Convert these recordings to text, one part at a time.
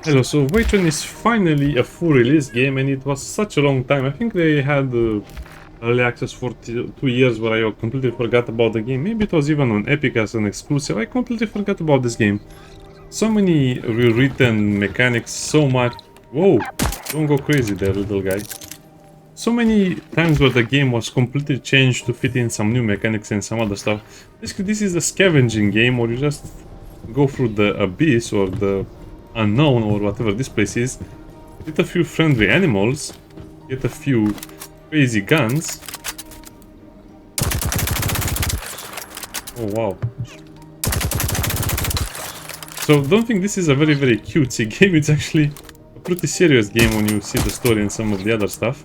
Hello, so Voidtrain is finally a full release game, and it was such a long time. I think they had early access for 2 years where I completely forgot about the game. Maybe it was even on Epic as an exclusive. I completely forgot about this game. So many rewritten mechanics, so much... Whoa, don't go crazy there, little guy. So many times where the game was completely changed to fit in some new mechanics and some other stuff. Basically, this is a scavenging game where you just go through the abyss or the unknown or whatever this place is, get a few friendly animals, get a few crazy guns. Oh wow. So don't think this is a very cutesy game. It's actually a pretty serious game when you see the story and some of the other stuff.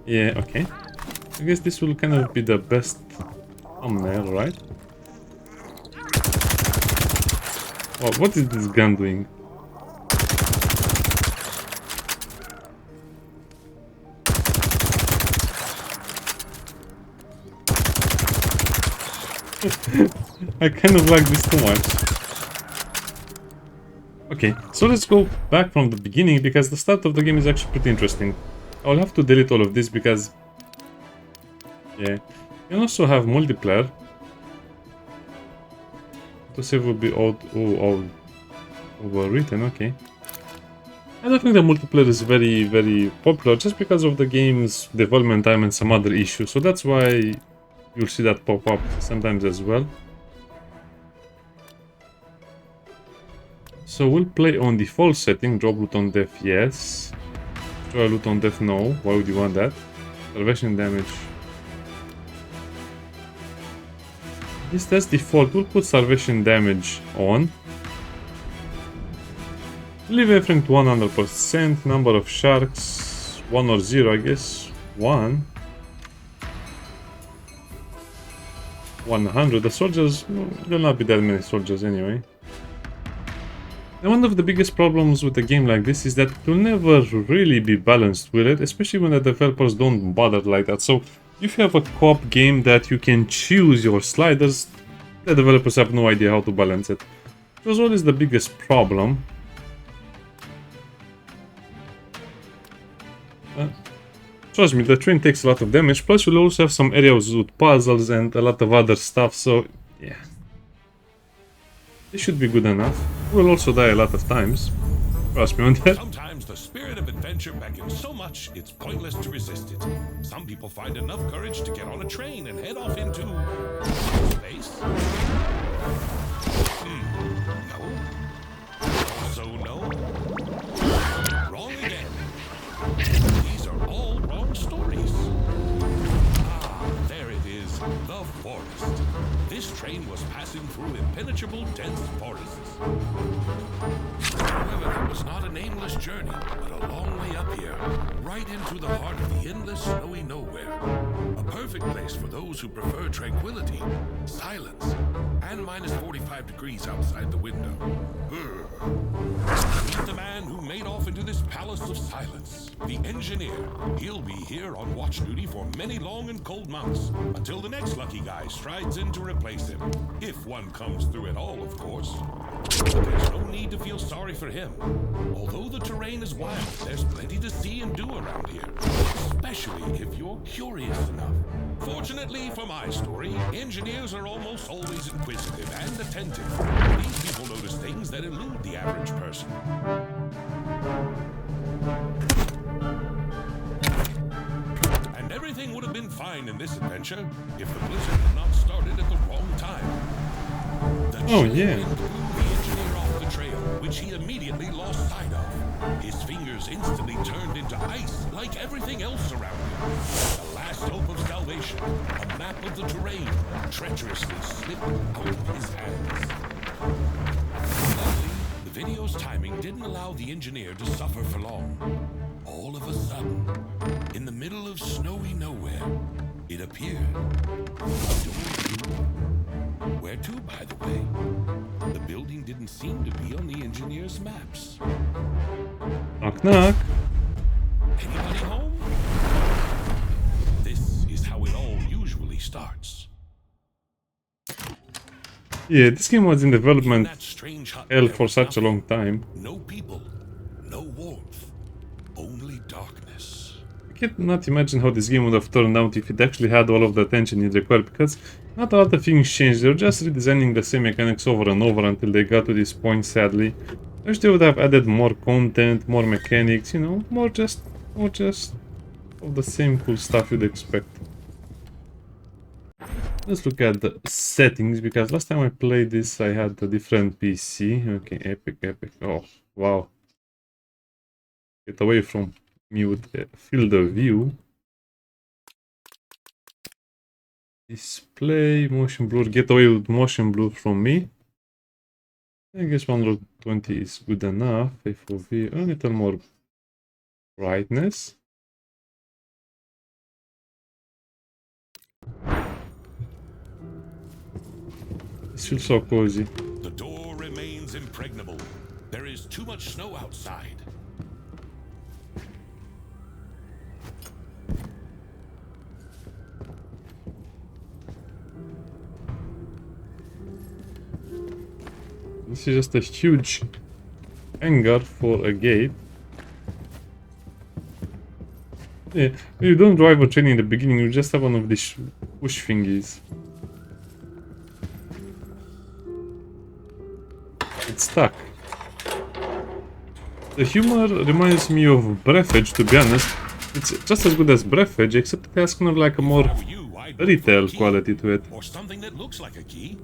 Yeah, okay. I guess this will kind of be the best thumbnail, right? Oh, what is this gun doing? I kind of like this too much. Okay, so let's go back from the beginning because the start of the game is actually pretty interesting. I'll have to delete all of this because... yeah. You can also have multiplayer. To save will be overwritten, okay. I don't think the multiplayer is very popular just because of the game's development time and some other issues, so that's why you'll see that pop up sometimes as well. So we'll play on default setting, drop loot on death, yes. Destroy loot on death, no. Why would you want that? Salvation damage. Yes, that's default. We'll put salvation damage on. Leave everything to 100%. Number of sharks 1 or 0, I guess. 1. 100. The soldiers, there'll not be that many soldiers anyway. And one of the biggest problems with a game like this is that it will never really be balanced, will it? Especially when the developers don't bother like that. So if you have a co-op game that you can choose your sliders, the developers have no idea how to balance it. It was always the biggest problem. Trust me, the train takes a lot of damage, plus you'll also have some areas with puzzles and a lot of other stuff, so yeah. This should be good enough. We'll also die a lot of times. Trust me on that. Sometimes the spirit of adventure beckons so much it's pointless to resist it. Some people find enough courage to get on a train and head off into space. No. Also no. Wrong again. These are all wrong stories. Ah, there it is, the forest. This train was passing through impenetrable, dense forests. However, it was not an aimless journey, but a long way up here, right into the heart of the endless snowy nowhere. A perfect place for those who prefer tranquility, silence, and minus 45 degrees outside the window. Meet the man who made off into this palace of silence, the engineer. He'll be here on watch duty for many long and cold months, until the next lucky guy strides in to replace him. If one comes through at all, of course. But there's no need to feel sorry for him. Although the terrain is wild, there's plenty to see and do around here, especially if you're curious enough. Fortunately for my story, engineers are almost always inquisitive and attentive. These people notice things that elude the average person. And everything would have been fine in this adventure if the blizzard had not started at the wrong time. Oh yeah. The engineer off the trail, which he immediately lost sight of. His fingers instantly turned into ice, like everything else around him. The last hope of salvation, a map of the terrain, treacherously slipped out of his hands. Luckily, the video's timing didn't allow the engineer to suffer for long. All of a sudden, in the middle of snowy nowhere, it appeared. Where to, by the way? The building didn't seem to be on the engineer's maps. Knock knock. Anybody home? This is how it all usually starts. Yeah, this game was in In development that strange hut, hell there for was such a nothing. long time. No people, no warmth, only darkness. I cannot imagine how this game would have turned out if it actually had all of the attention it required, because not a lot of things changed. They're just redesigning the same mechanics over and over until they got to this point, sadly. I wish they would have added more content, more mechanics, you know, more just of the same cool stuff you'd expect. Let's look at the settings, because last time I played this I had a different PC. Okay, epic, epic. Oh, wow. Get away from me with field of view. Display, motion blur. Get away with motion blur from me. I guess 120 is good enough. FOV, a little more brightness. This feels so cozy. The door remains impregnable. There is too much snow outside. This is just a huge hangar for a gate. Yeah, you don't drive a train in the beginning, you just have one of these push thingies. It's stuck. The humor reminds me of Breathedge, to be honest. It's just as good as Breathedge, except it has kind of like a more If I were you, I'd look for a retail key, quality to it. or something that looks like a key.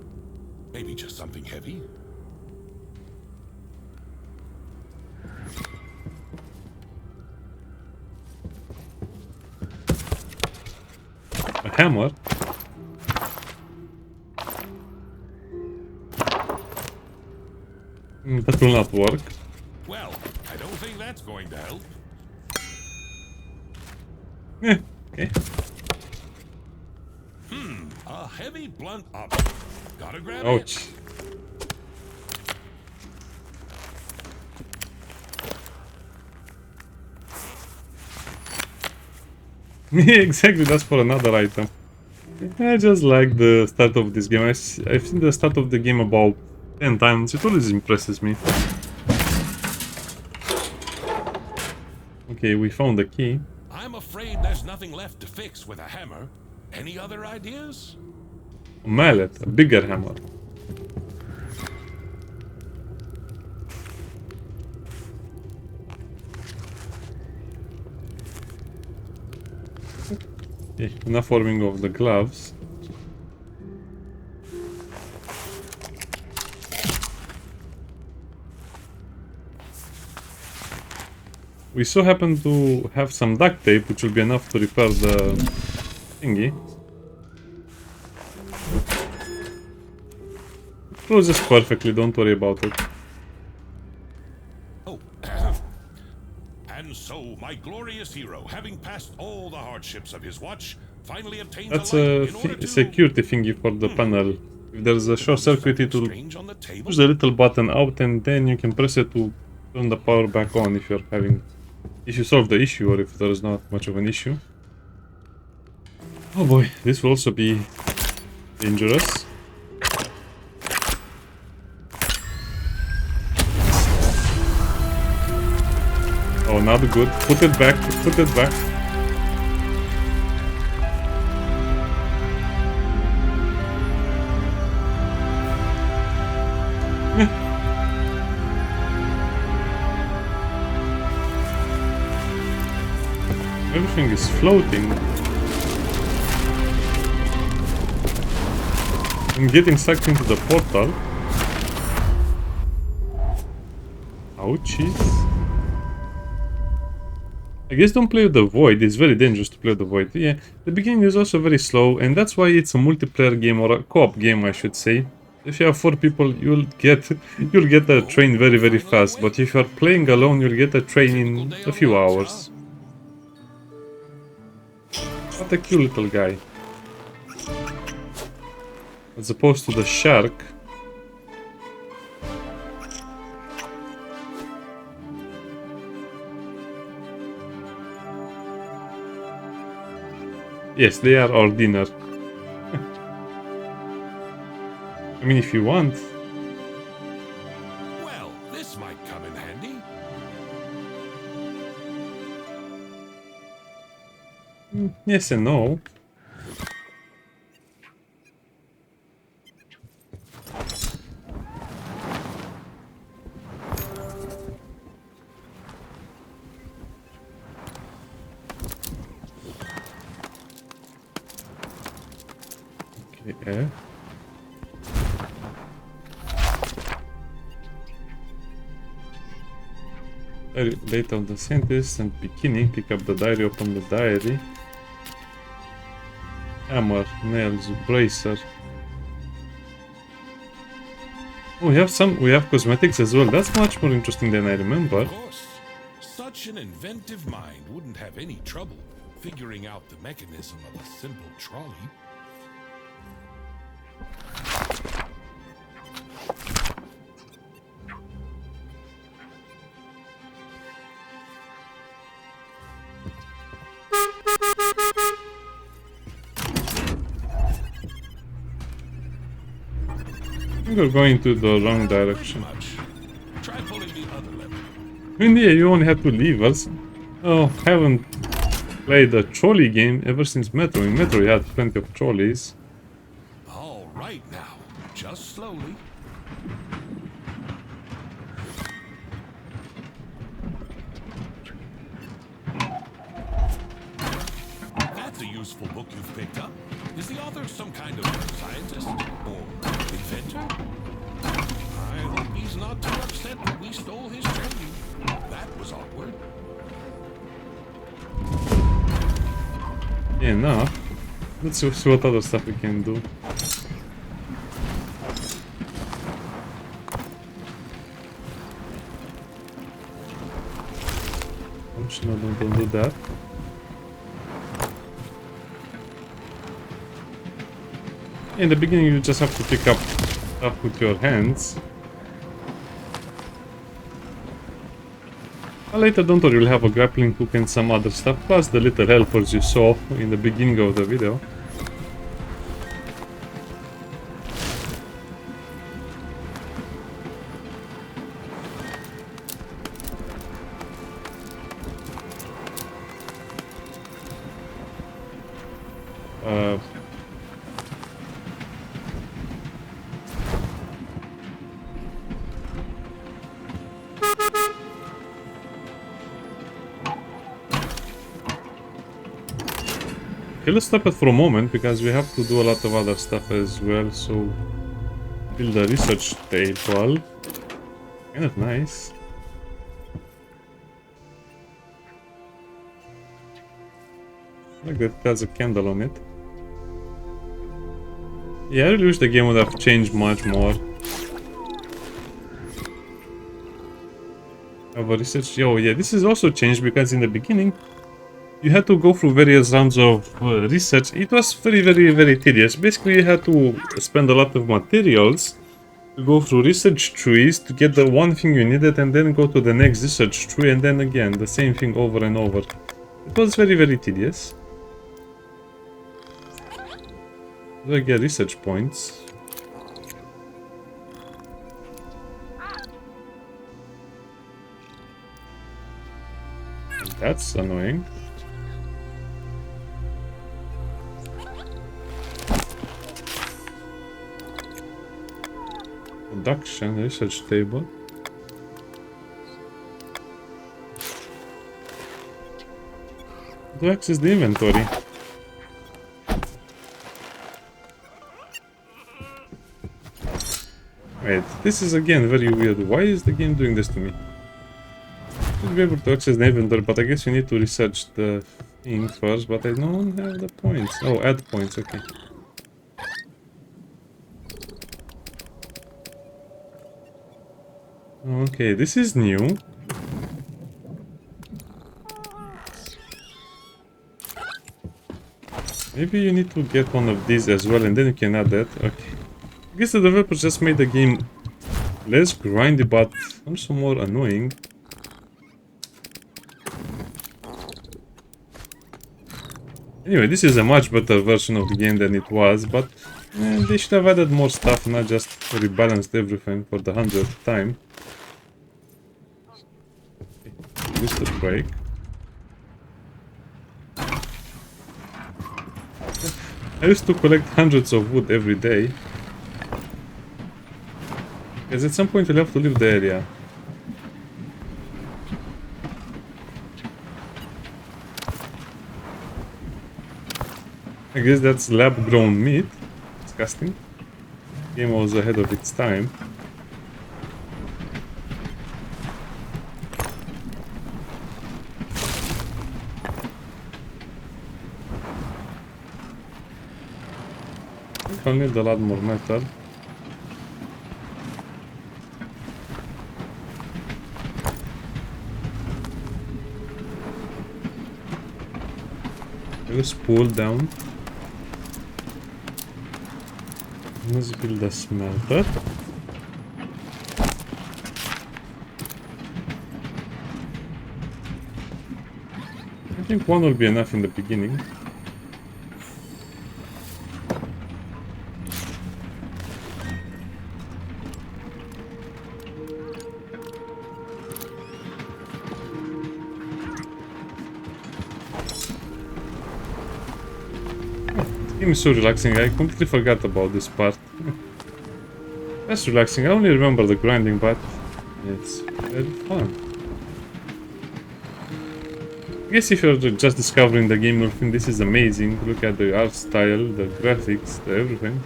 Maybe just something heavy. A hammer? That will not work. Well, I don't think that's going to help. Okay. A heavy blunt object. Gotta grab it. Ouch. Exactly, that's for another item. I just like the start of this game. I've seen the start of the game about 10 times. It always impresses me. Okay, we found the key. I'm afraid there's nothing left to fix with a hammer. Any other ideas? A mallet, a bigger hammer. Okay, enough warming of the gloves. We so happen to have some duct tape, which will be enough to repair the thingy. Closes perfectly, don't worry about it. Oh, and so my glorious hero, having passed all the hardships of his watch, finally obtains That's a a light in order to... security thingy for the panel. If there's a short circuit, it will Strange on the table. push the little button out, and then you can press it to turn the power back on if you're having... if you solve the issue, or if there's not much of an issue. Oh boy, this will also be dangerous. Oh, not good. Put it back, put it back. Everything is floating. I'm getting sucked into the portal. Ouchies. I guess don't play with the Void, it's very dangerous to play with the Void. Yeah, the beginning is also very slow, and that's why it's a multiplayer game, or a co-op game I should say. If you have 4 people, you'll get a train very very fast, but if you're playing alone, you'll get a train in a few hours. What a cute little guy. As opposed to the shark. Yes, they are our dinner. I mean, if you want. Well, this might come in handy. Yes and no. Okay. Late of the sentence and beginning, pick up the diary, open the diary. Hammer, nails, bracer. Oh, we have cosmetics as well. That's much more interesting than I remember. Of course. Such an inventive mind wouldn't have any trouble figuring out the mechanism of a simple trolley. We're going to the wrong direction. Try pulling the other lever. In the end, you only have 2 levers. Oh, haven't played a trolley game ever since Metro. In Metro, you had plenty of trolleys. All right now, just slowly. That's a useful book you've picked up. Is the author some kind of scientist or inventor? I hope he's not too upset that we stole his training. That was awkward. Enough. Let's see what other stuff we can do. No, don't do that. In the beginning, you just have to pick up stuff with your hands. Later, don't worry, you'll have a grappling hook and some other stuff, plus the little helpers you saw in the beginning of the video. Okay, let's stop it for a moment because we have to do a lot of other stuff as well. So, build a research table. Kind of nice. Like that has a candle on it. Yeah, I really wish the game would have changed much more. Have a research. Oh yeah, this is also changed because in the beginning you had to go through various rounds of research. It was very tedious. Basically, you had to spend a lot of materials to go through research trees to get the one thing you needed and then go to the next research tree and then again the same thing over and over. It was very tedious. Do I get research points? That's annoying. Production, research table. To access the inventory. Wait, this is again very weird. Why is the game doing this to me? Should be able to access the inventory, but I guess you need to research the thing first, but I don't have the points. Oh, add points, okay. Okay, this is new. Maybe you need to get one of these as well, and then you can add that. Okay. I guess the developers just made the game less grindy, but also more annoying. Anyway, this is a much better version of the game than it was, but And they should have added more stuff, not just rebalanced everything for the 100th time. Use the brake. I used to collect hundreds of wood every day. Because at some point you'll have to leave the area. I guess that's lab-grown meat. Disgusting. Game was ahead of its time. I'll need a lot more metal. Let's pull down. Let's build a smelter. I think one will be enough in the beginning. This game is so relaxing, I completely forgot about this part. That's relaxing, I only remember the grinding, but it's very fun. I guess if you're just discovering the game, you'll think this is amazing. Look at the art style, the graphics, the everything.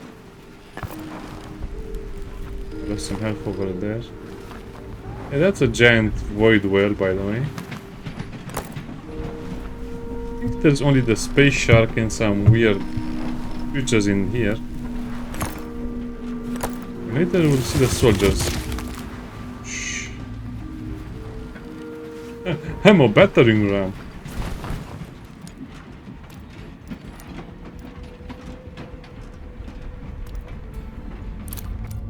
There's some health over there. Yeah, that's a giant void well, by the way. I think there's only the space shark and some weird creatures in here. Later we'll see the soldiers. Shh. I'm a battering ram.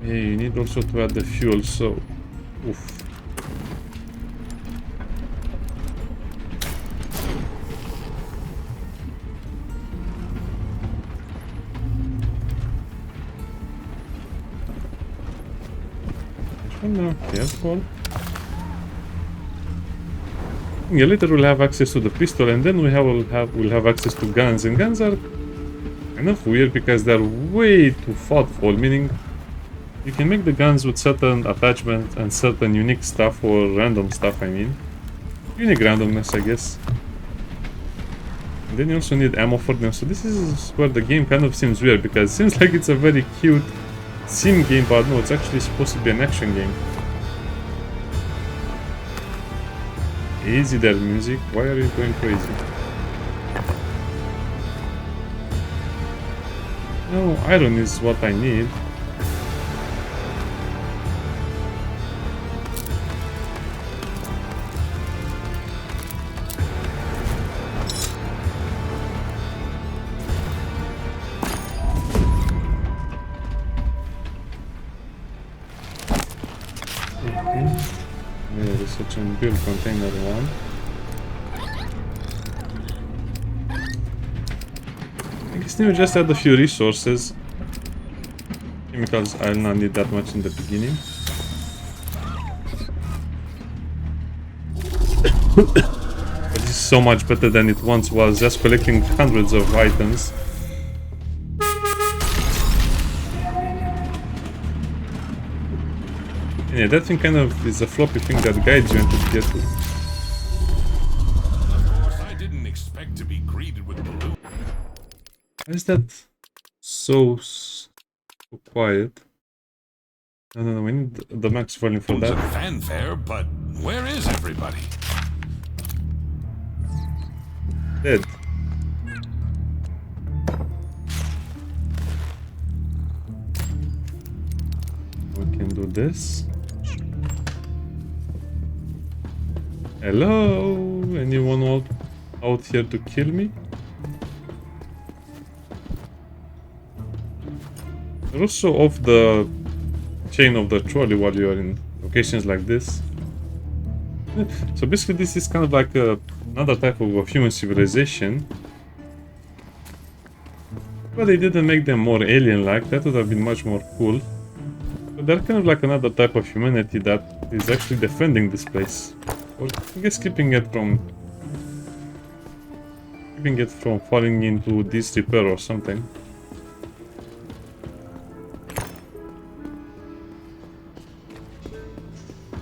Hey, you need also to add the fuel, so... Oof. No, careful. Yeah, later we'll have access to the pistol, and then we'll have access to guns. And guns are kind of weird because they're way too thoughtful. Meaning, you can make the guns with certain attachments and certain unique stuff or random stuff. I mean, unique randomness, I guess. And then you also need ammo for them. So this is where the game kind of seems weird, because it seems like it's a very cute sim game, but no, it's actually supposed to be an action game. Easy there, music. Why are you going crazy? No, iron is what I need. Research and build container 1. I guess now we just add a few resources. Chemicals, I'll not need that much in the beginning. But this is so much better than it once was, just collecting hundreds of items. Yeah, that thing kind of is a floppy thing that guides you into get to. Of course, I didn't expect to be greeted with balloons. Why is that so quiet? No, we need the max volume for that. And fanfare, but where is everybody? Dead. We can do this. Hello? Anyone out here to kill me? You're also off the chain of the trolley while you're in locations like this. So basically this is kind of like another type of human civilization. But they didn't make them more alien-like. That would have been much more cool. But they're kind of like another type of humanity that is actually defending this place. Or I guess keeping it from falling into disrepair or something.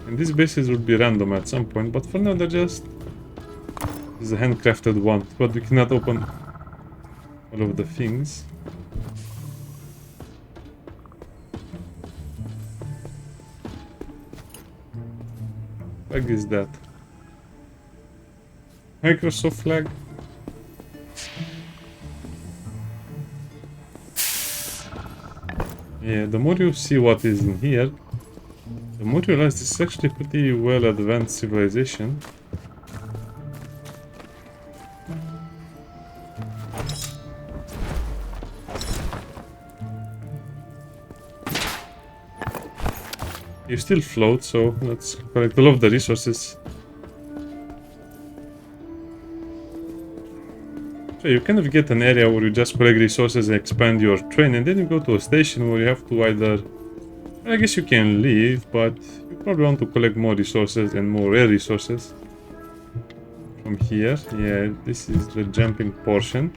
And these bases will be random at some point, but for now they're just... This is a handcrafted one, but we cannot open all of the things. What flag is that? Microsoft flag? Yeah, the more you see what is in here, the more you realize this is actually pretty well advanced civilization. You still float, so let's collect all of the resources. So you kind of get an area where you just collect resources and expand your train, and then you go to a station where you have to either... I guess you can leave, but you probably want to collect more resources and more rare resources. From here, yeah, this is the jumping portion.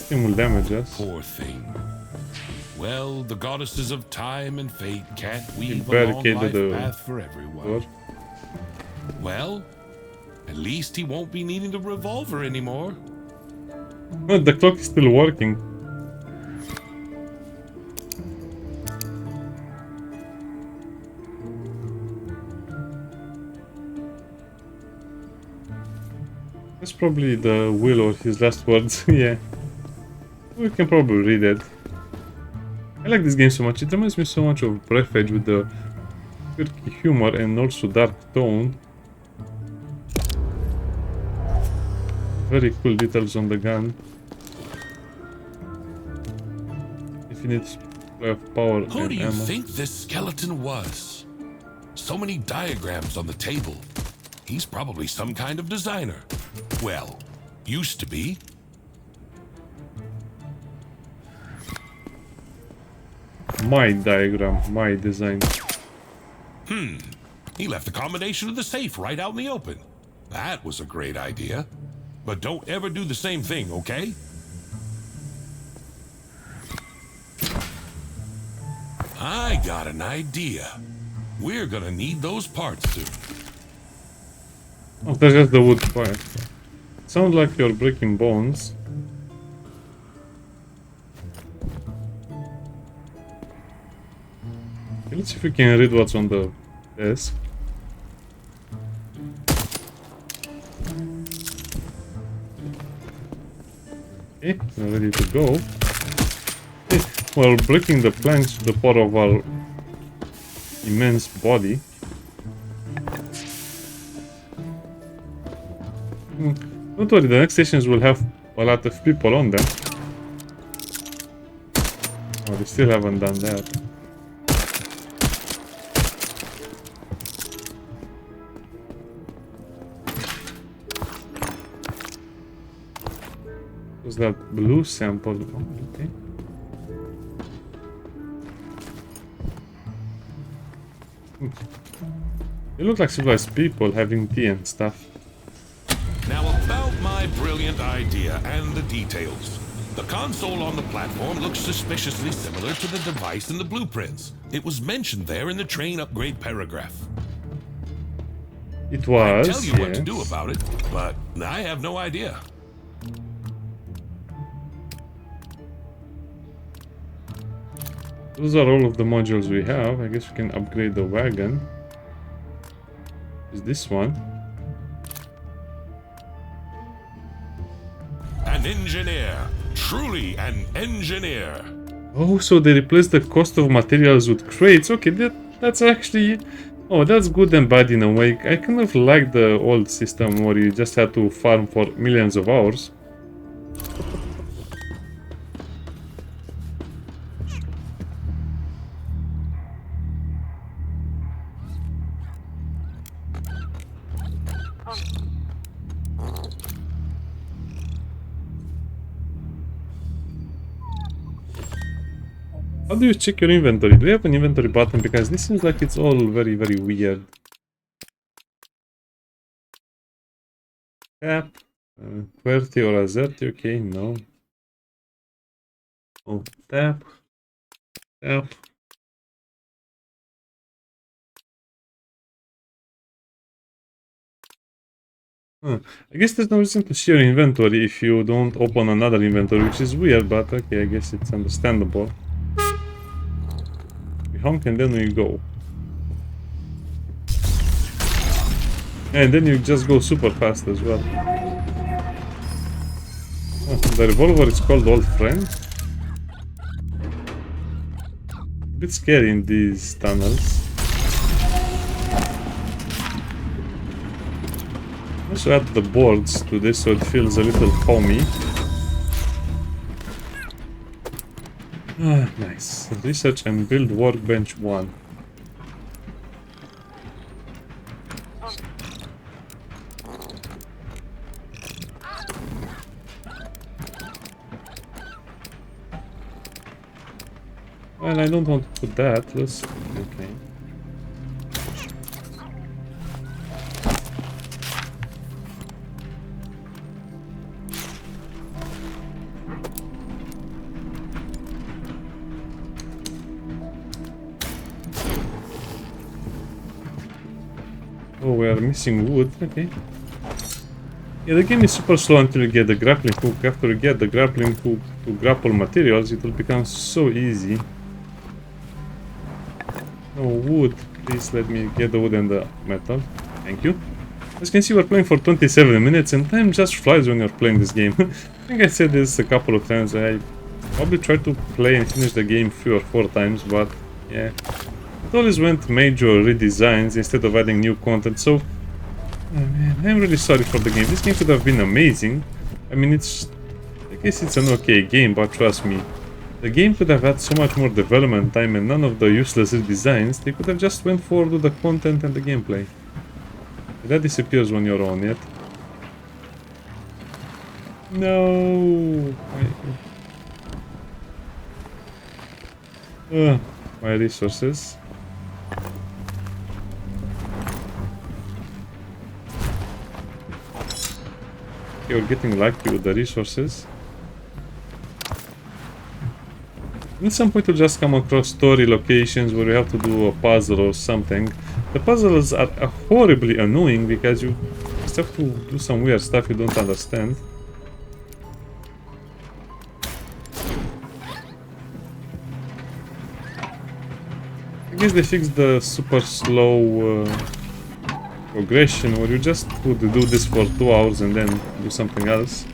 Thing will damage us. Poor thing. Well, the goddesses of time and fate can't weave a long barricaded life path for everyone. door. Well, at least he won't be needing the revolver anymore. Oh, the clock is still working. That's probably the will or his last words. Yeah. We can probably read it. I like this game so much. It reminds me so much of Breath Edge with the quirky humor and also dark tone. Very cool details on the gun. Infinite supply of power Who and do you ammo. think this skeleton was? So many diagrams on the table. He's probably some kind of designer. Well, used to be. My diagram, my design. He left the combination of the safe right out in the open. That was a great idea. But don't ever do the same thing, okay? I got an idea. We're gonna need those parts soon. Oh, that's just the wood fire. Sounds like you're breaking bones. Okay, let's see if we can read what's on the desk. Okay, we're ready to go. Okay, while breaking the planks to the part of our immense body. Don't worry, the next stations will have a lot of people on them. Oh, they still haven't done that. Was that blue sample? Oh, okay. They look like civilized people having tea and stuff. Now about my brilliant idea and the details. The console on the platform looks suspiciously similar to the device in the blueprints. It was mentioned there in the train upgrade paragraph. It was, I tell you what to yes. do about it, but I have no idea. Those are all of the modules we have. I guess we can upgrade the wagon. Is this one? An engineer. Truly an engineer. Oh, so they replaced the cost of materials with crates. Okay, that's actually... Oh, that's good and bad in a way. I kind of like the old system where you just had to farm for millions of hours. How do you check your inventory? Do you have an inventory button? Because this seems like it's all very, very weird. Tap. QWERTY or AZERTY. Okay, no. Oh, tap. Tap. I guess there's no reason to see your inventory if you don't open another inventory, which is weird, but okay, I guess it's understandable. We honk and then we go. And then you just go super fast as well. Oh, the revolver is called Old Friend. A bit scary in these tunnels. Also add the boards to this so it feels a little homey. Ah, nice. Research and build workbench 1. Well, I don't want to put that. Let's... okay. Oh, we are missing wood. Okay. Yeah, the game is super slow until you get the grappling hook. After you get the grappling hook to grapple materials, it will become so easy. Oh, wood. Please let me get the wood and the metal. Thank you. As you can see, we're playing for 27 minutes and time just flies when you're playing this game. I think I said this a couple of times. I probably tried to play and finish the game 3 or 4 times, but yeah. It always went major redesigns instead of adding new content, so... oh man, I'm really sorry for the game. This game could have been amazing. I mean, I guess it's an okay game, but trust me. The game could have had so much more development time and none of the useless redesigns. They could have just went forward with the content and the gameplay. That disappears when you're on it. No! My resources. You're getting lucky with the resources. At some point you'll just come across story locations where you have to do a puzzle or something. The puzzles are horribly annoying because you just have to do some weird stuff you don't understand. I guess they fixed the super slow progression where you just would do this for 2 hours and then do something else.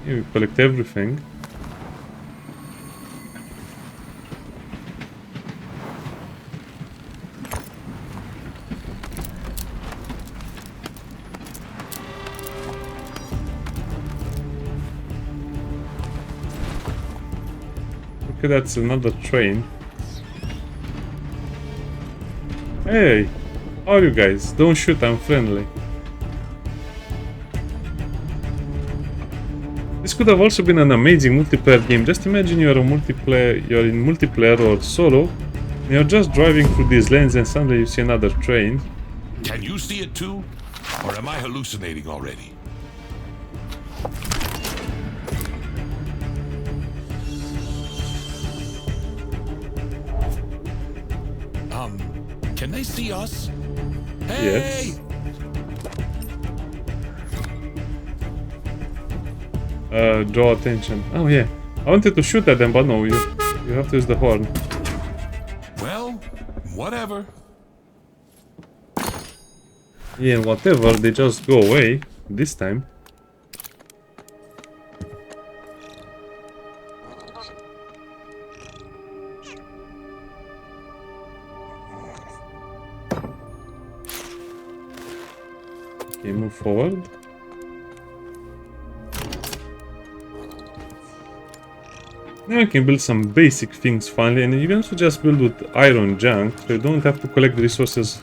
Here you collect everything. Okay, that's another train. Hey, how are you guys? Don't shoot, I'm friendly. This could have also been an amazing multiplayer game. Just imagine you're in multiplayer or solo, and you're just driving through these lanes and suddenly you see another train. Can you see it too? Or am I hallucinating already? Can they see us? Hey! Yes. Draw attention. Oh yeah. I wanted to shoot at them, but no, you have to use the horn. Well, whatever. Yeah, whatever, they just go away this time. Okay, move forward. Now you can build some basic things finally, and you can also just build with iron junk, so you don't have to collect the resources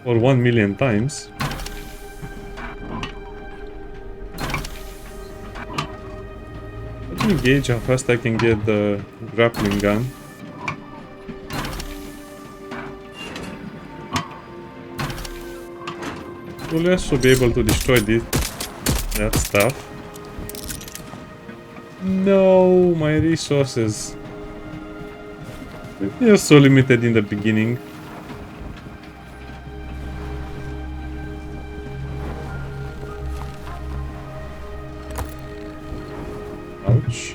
for 1 million times. me gauge how fast I can get the grappling gun. We'll also be able to destroy that stuff. No, my resources. They're so limited in the beginning. Ouch.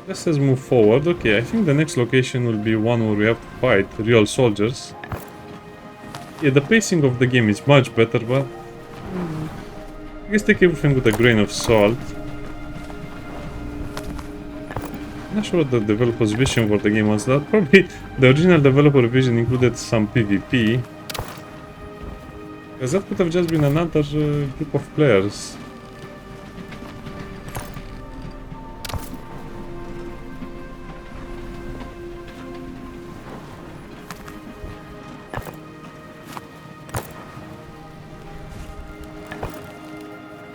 Let's just move forward. Okay, I think the next location will be one where we have to fight real soldiers. Yeah, the pacing of the game is much better, but I guess take everything with a grain of salt. I'm not sure what the developer's vision for the game was. That probably the original developer vision included some PvP. Because that could have just been another group of players.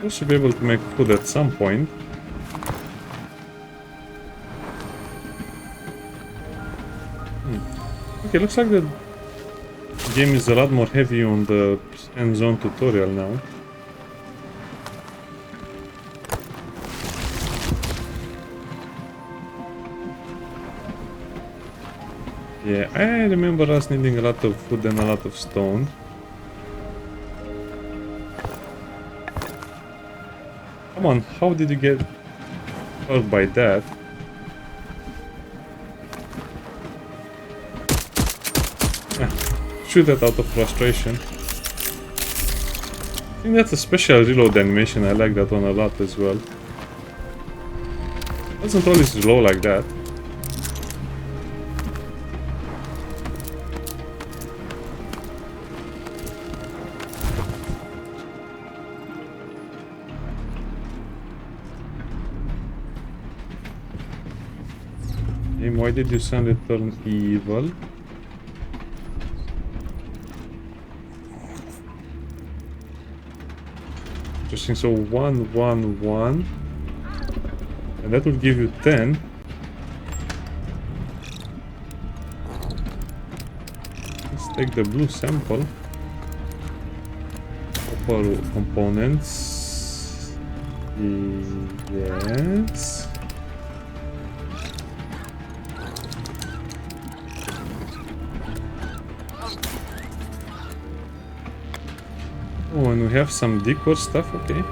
We should be able to make food at some point. Okay, looks like the game is a lot more heavy on the hands-on tutorial now. Yeah, I remember us needing a lot of food and a lot of stone. Come on, how did you get hurt by that? Shoot that out of frustration. I think that's a special reload animation. I like that one a lot as well. Doesn't always reload like that. Why did you suddenly turn evil? Interesting, so 1, 1, 1. And that will give you 10. Let's take the blue sample. Copper components. Yes. Oh, and we have some decor stuff, okay.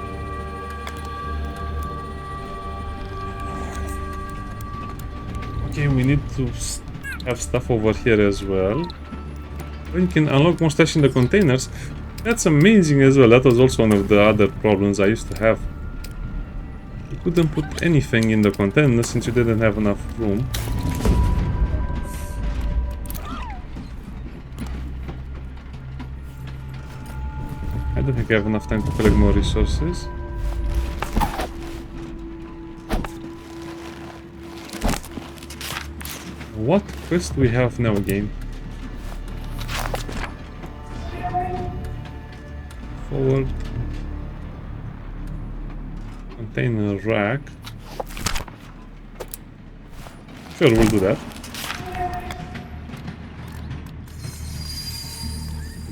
Okay, we need to have stuff over here as well. We can unlock more stuff in the containers. That's amazing as well. That was also one of the other problems I used to have. You couldn't put anything in the container since you didn't have enough room. I don't think I have enough time to collect more resources. What quest we have now, game? Forward. Container rack. Sure, we'll do that.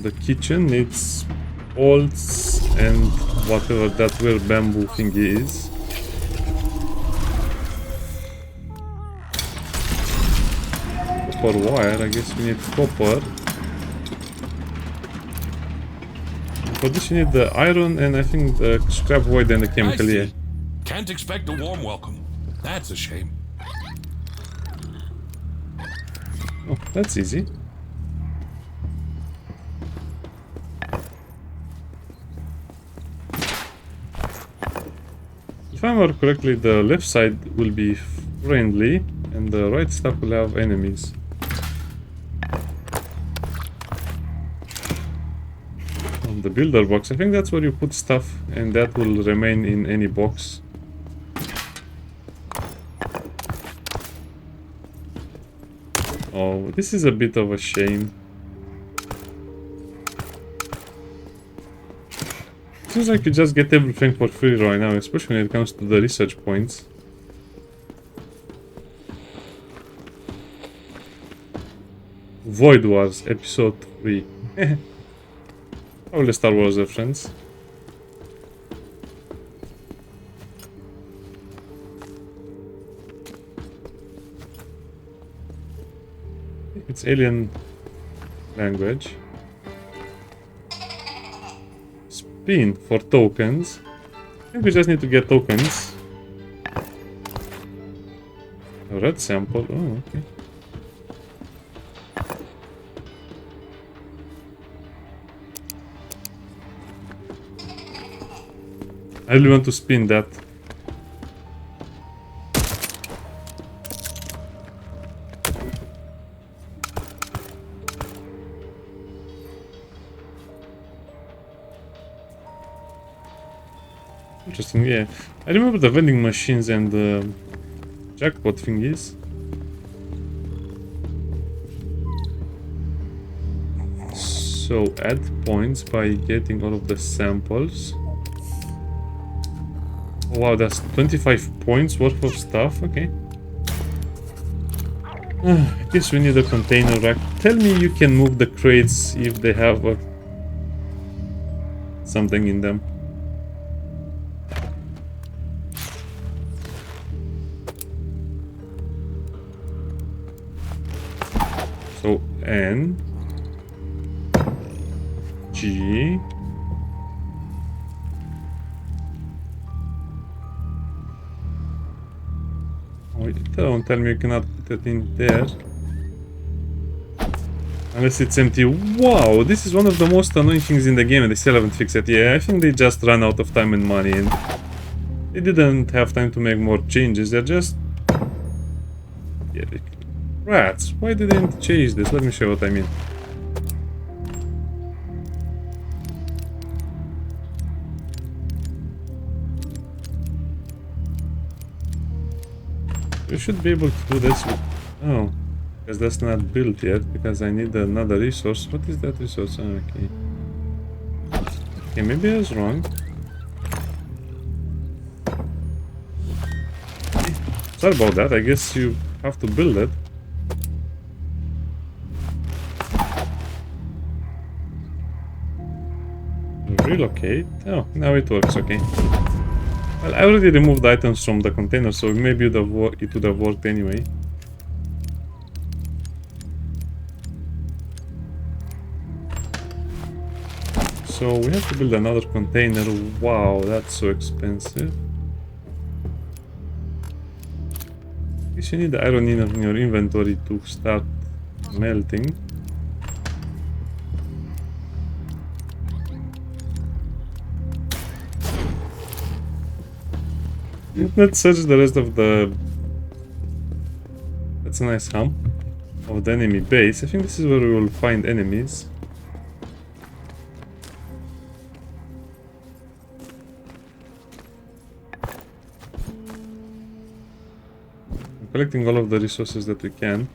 The kitchen needs bolts and whatever that weird bamboo thingy is. Copper wire, I guess we need copper. For this you need the iron and I think the scrap wood and the chemical, yeah. Can't expect a warm welcome. That's a shame. Oh, that's easy. If I remember correctly, the left side will be friendly and the right stuff will have enemies. On the builder box, I think that's where you put stuff and that will remain in any box. Oh, this is a bit of a shame. seems like you just get everything for free right now, especially when it comes to the research points. Void Wars, episode 3. Probably Star Wars reference. It's alien language. Spin for tokens. I think we just need to get tokens. A red sample. Oh, okay. I really want to spin that. Interesting, yeah. I remember the vending machines and the jackpot thingies. So add points by getting all of the samples. Oh, wow, that's 25 points worth of stuff, okay. I guess we need a container rack. Tell me you can move the crates if they have something in them. So N G don't tell me you cannot put it in there. Unless it's empty. Wow, this is one of the most annoying things in the game and they still haven't fixed it. Yeah, I think they just ran out of time and money and they didn't have time to make more changes. They're just... Yeah, rats. Why didn't they change this? Let me show you what I mean. You should be able to do this with... Oh, because that's not built yet, because I need another resource. What is that resource? Oh, okay. Okay, maybe I was wrong. Okay. Sorry about that, I guess you have to build it. Relocate. Oh, now it works, okay. Well, I already removed items from the container, so maybe it would have worked anyway. So we have to build another container. Wow, that's so expensive. I guess you need the iron in your inventory to start melting. Let's search the rest of the... That's a nice hump of the enemy base. I think this is where we will find enemies. I'm collecting all of the resources that we can.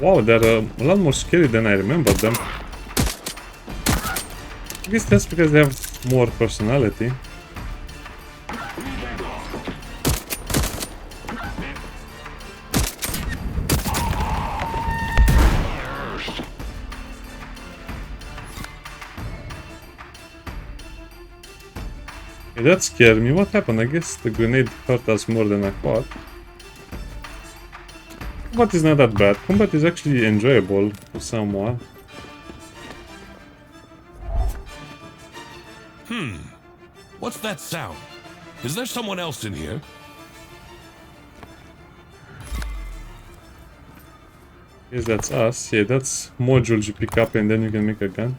Wow, they're a lot more scary than I remembered them. I guess that's because they have more personality. Okay, that scared me. What happened? I guess the grenade hurt us more than I thought. Combat is not that bad. Combat is actually enjoyable for someone. What's that sound? Is there someone else in here? Yes, that's us. Yeah, that's modules you pick up and then you can make a gun.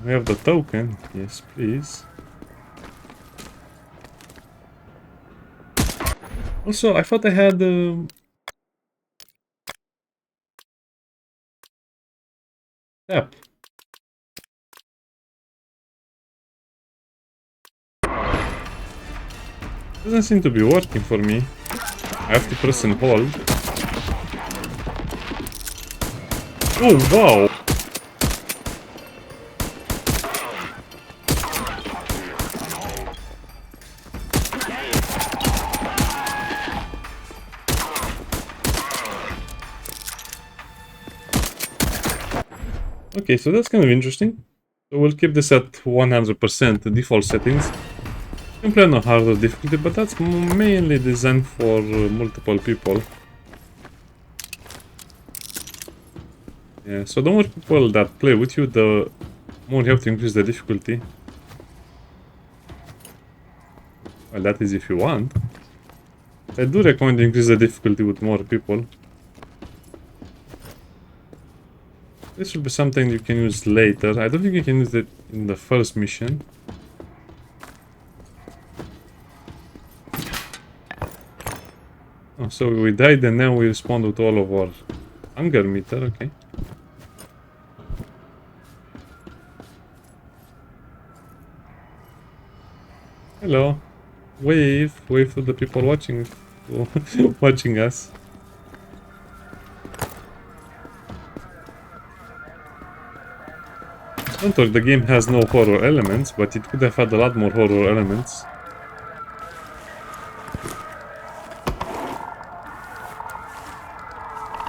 We have the token. Yes, please. Also, I thought I had... tap. Doesn't seem to be working for me. I have to press and hold. Oh, wow! Okay, so that's kind of interesting. So we'll keep this at 100% default settings. You can play on a harder difficulty, but that's mainly designed for multiple people. Yeah, so the more people that play with you, the more you have to increase the difficulty. Well, that is if you want. I do recommend you increase the difficulty with more people. This will be something you can use later. I don't think you can use it in the first mission. Oh, so we died and then we respond with all of our hunger meter, okay. Hello. Wave to the people watching watching us. Don't worry, the game has no horror elements, but it could have had a lot more horror elements.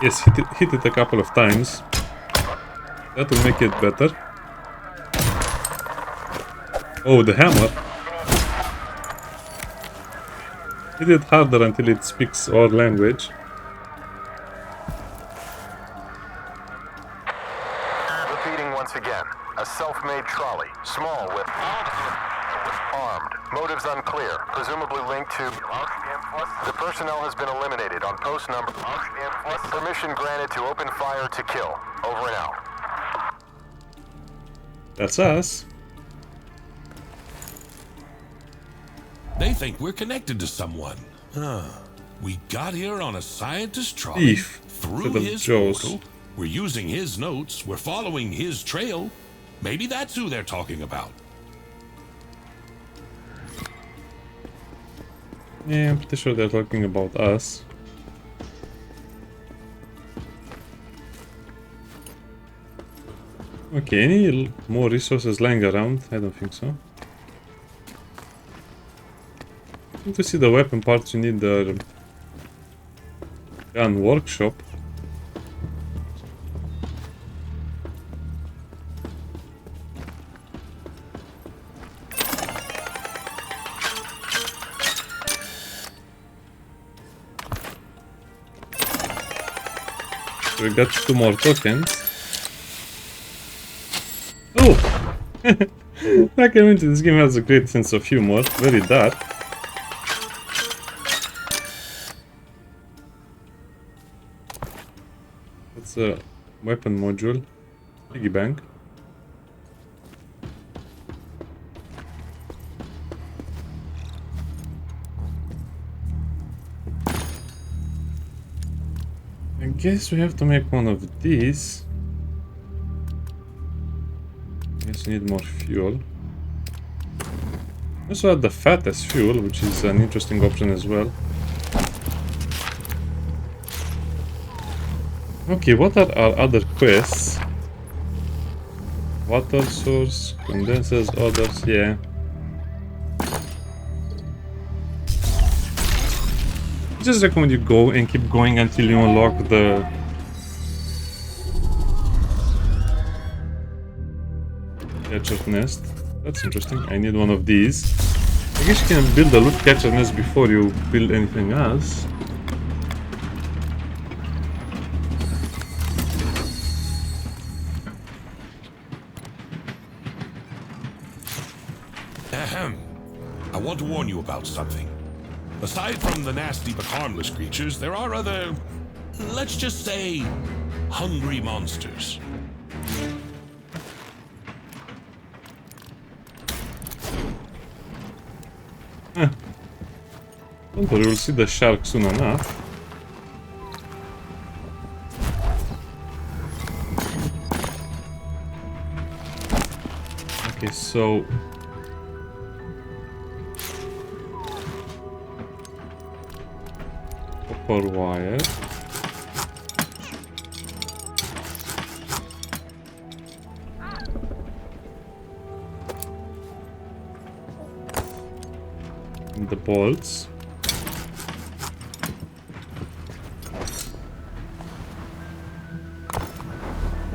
Yes, hit it a couple of times. That will make it better. Oh, the hammer. Hit it harder until it speaks our language. Repeating once again. A self-made trolley, small with armed. Motives unclear, presumably linked to... The personnel has been eliminated on post number... Permission granted to open fire to kill. Over and out. That's us. They think we're connected to someone. Huh. We got here on a scientist trolley. Thief. Through his portal. We're using his notes. We're following his trail. Maybe that's who they're talking about. Yeah, I'm pretty sure they're talking about us. Okay, any more resources lying around? I don't think so. To see the weapon parts, you need the gun workshop. We got 2 more tokens. Oh! Like I mentioned, this game has a great sense of humor. Very dark. That's a weapon module. Piggy bank. I guess we have to make one of these. Guess we need more fuel. Also add the fattest fuel, which is an interesting option as well. Okay, what are our other quests? Water source, condensers, others, yeah. I just recommend you go and keep going until you unlock the catcher's nest. That's interesting. I need one of these. I guess you can build a loot catcher nest before you build anything else. Ahem. I want to warn you about something. Aside from the nasty but harmless creatures, there are other, let's just say, hungry monsters. Don't worry, we'll see the shark soon enough. Okay, so copper wire. And the bolts.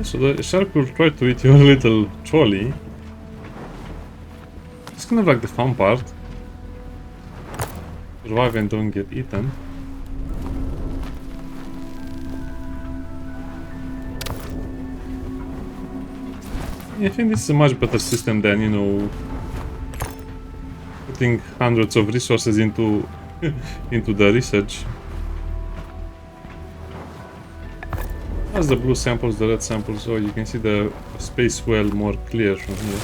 So the shark will try to eat your little trolley. It's kind of like the fun part. Survive and don't get eaten. Yeah, I think this is a much better system than, you know, putting hundreds of resources into into the research. As the blue samples, the red samples, so you can see the space well more clear from here.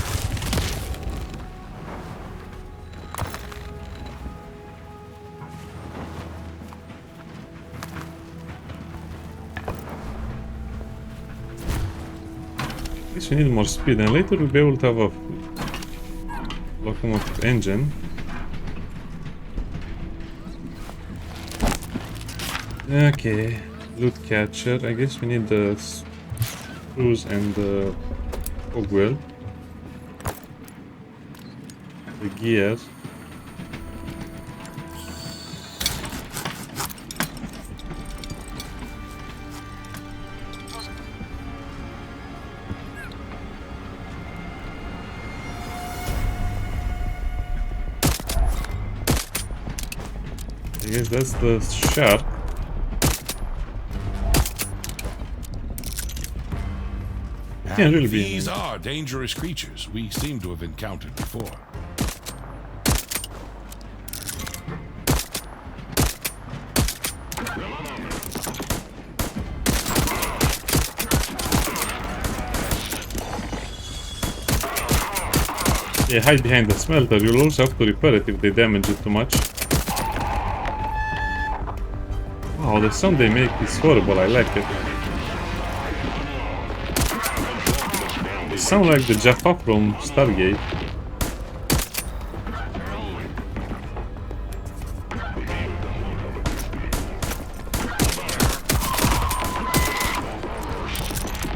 I guess we need more speed, and later we'll be able to have a locomotive engine. Okay. Loot catcher. I guess we need the screws and the cogwheel. The gear. I guess that's the shark. Can't really be. These are dangerous creatures we seem to have encountered before. Yeah, hide behind the smelter. You'll also have to repair it if they damage it too much. Wow, the sound they make is horrible. I like it. They sound like the Jaffa from Stargate.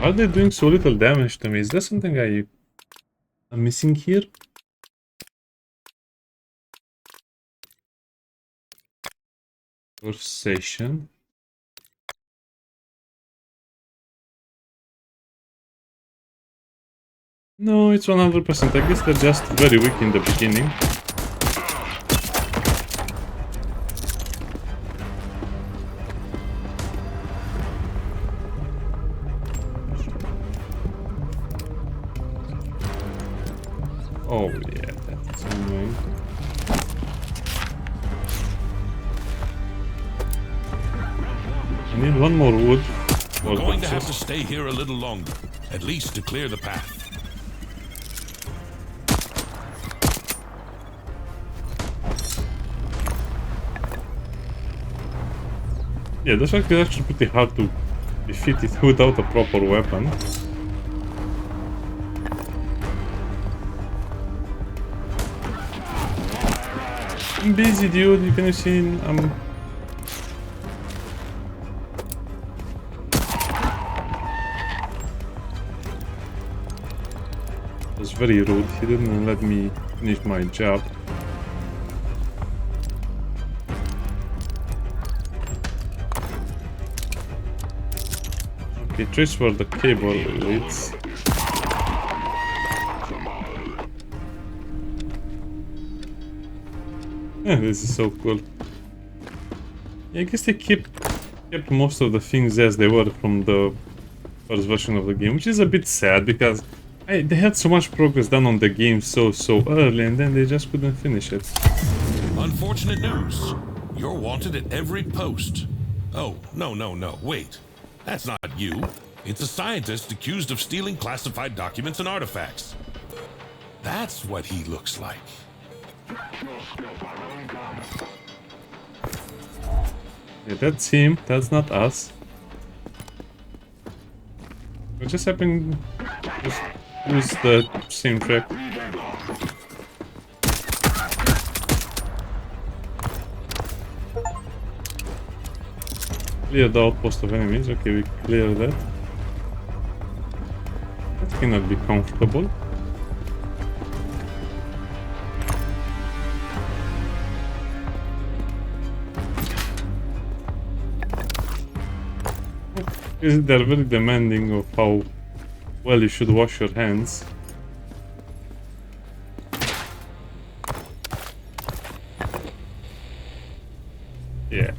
Are they doing so little damage to me? Is there something I'm missing here? Conversation. No, it's 100%. I guess they're just very weak in the beginning. Oh yeah, that's annoying. I need one more wood. We're going to have to stay here a little longer, at least to clear the path. Yeah, the shark is actually pretty hard to defeat it without a proper weapon. I'm busy, dude. You can see I'm... It was very rude. He didn't let me finish my job. Okay, trace where the cable leads. Yeah, this is so cool. Yeah, I guess they kept most of the things as they were from the first version of the game, which is a bit sad because they had so much progress done on the game so early, and then they just couldn't finish it. Unfortunate news. You're wanted at every post. Oh, no, wait. That's not you. It's a scientist accused of stealing classified documents and artifacts. That's what he looks like. Yeah, that's him. That's not us. We just happen just use the same track. Clear the outpost of enemies. Okay, we clear that. That cannot be comfortable. They're very demanding of how well you should wash your hands. Yeah.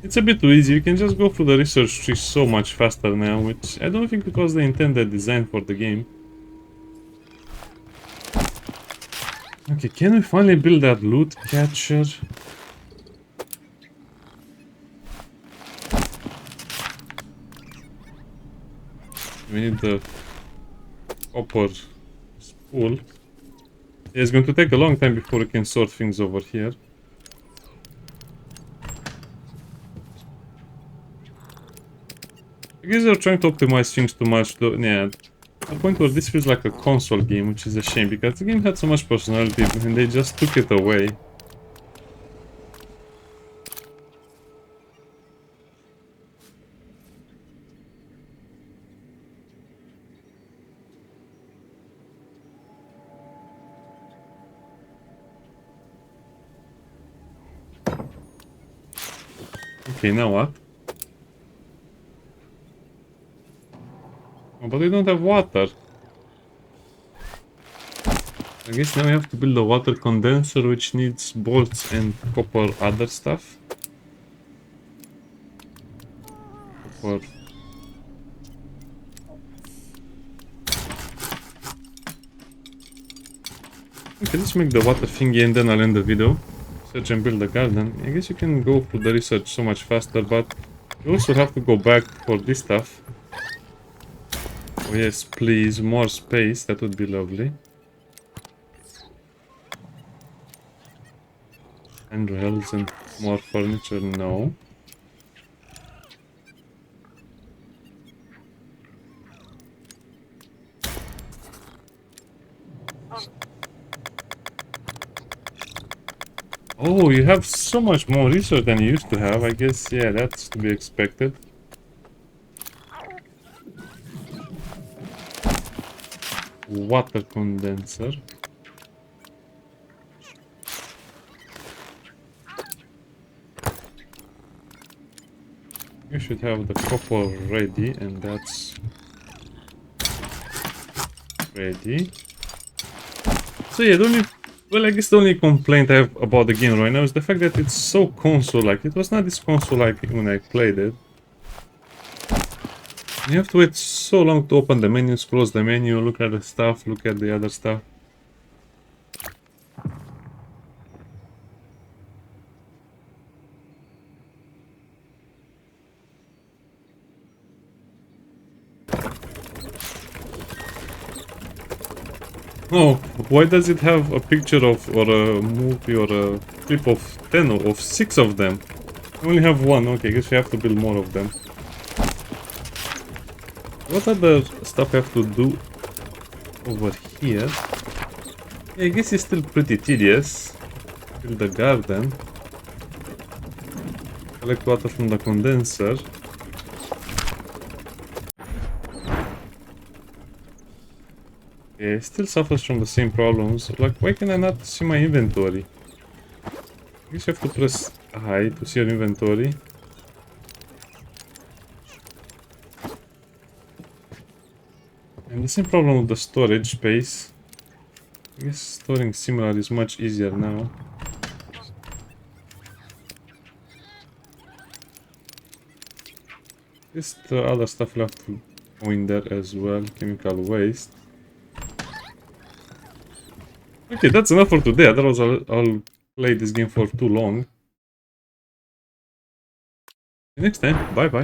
It's a bit too easy. You can just go through the research tree so much faster now, which I don't think it was the intended design for the game. Okay, can we finally build that loot catcher? We need the copper spool. Yeah, it's going to take a long time before we can sort things over here. I guess they're trying to optimize things too much, though. Yeah, to the point where this feels like a console game, which is a shame because the game had so much personality and they just took it away. Okay, now what? Oh, but we don't have water. I guess now we have to build a water condenser which needs bolts and copper other stuff. Copper. Okay, let's make the water thingy and then I'll end the video. Search and build a garden. I guess you can go through the research so much faster, but you also have to go back for this stuff. Oh yes, please, more space, that would be lovely. Handrails and more furniture, no. Oh, you have so much more research than you used to have. I guess, yeah, that's to be expected. Water condenser. You should have the copper ready, and that's ready. So yeah, I guess the only complaint I have about the game right now is the fact that it's so console-like. It was not this console-like when I played it. You have to wait so long to open the menus, close the menu, look at the stuff, look at the other stuff. Oh, why does it have a picture of, or a movie, or a clip of 10 or of 6 of them? I only have one. Okay, I guess we have to build more of them. What other stuff I have to do over here? Yeah, I guess it's still pretty tedious. Build a garden. Collect water from the condenser. Yeah, it still suffers from the same problems. Like, why can I not see my inventory? I guess you have to press I to see your inventory. And the same problem with the storage space. I guess storing similar is much easier now. Just the other stuff left to go in there as well. Chemical waste. Okay, that's enough for today. Otherwise, I'll play this game for too long. See you next time. Bye bye.